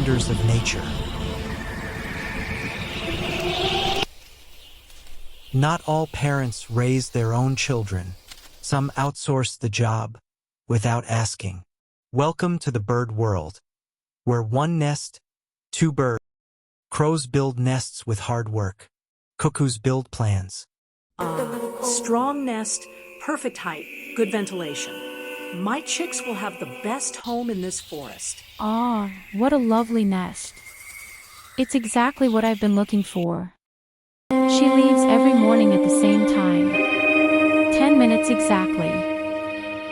wonders of nature. Not all parents raise their own children. Some outsource the job without asking. Welcome to the bird world, where one nest, two birds. Crows build nests with hard work. Cuckoos build plans. Strong nest, perfect height, good ventilation. My chicks will have the best home in this forest. Ah, what a lovely nest. It's exactly what I've been looking for. She leaves every morning at the same time. 10 minutes exactly.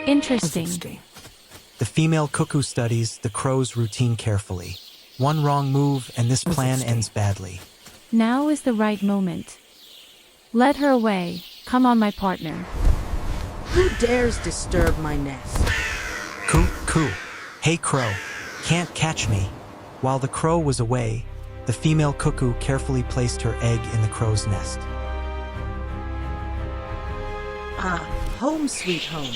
Interesting. The female cuckoo studies the crow's routine carefully. One wrong move and this plan ends badly. Now is the right moment. Let her away. Come on, my partner. Who dares disturb my nest? Cuckoo. Hey crow, can't catch me. While the crow was away, the female cuckoo carefully placed her egg in the crow's nest. Ah, home sweet home.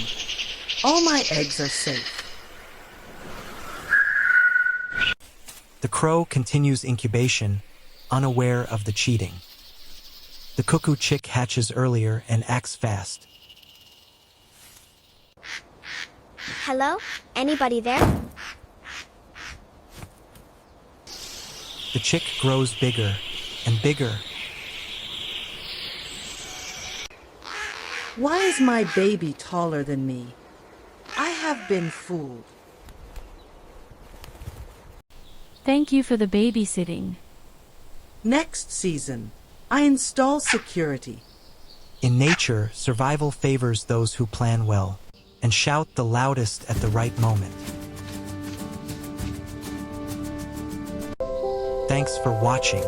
All my eggs are safe. The crow continues incubation, unaware of the cheating. The cuckoo chick hatches earlier and acts fast. Hello? Anybody there? The chick grows bigger and bigger. Why is my baby taller than me? I have been fooled. Thank you for the babysitting. Next season, I install security. In nature, survival favors those who plan well and shout the loudest at the right moment. Thanks for watching.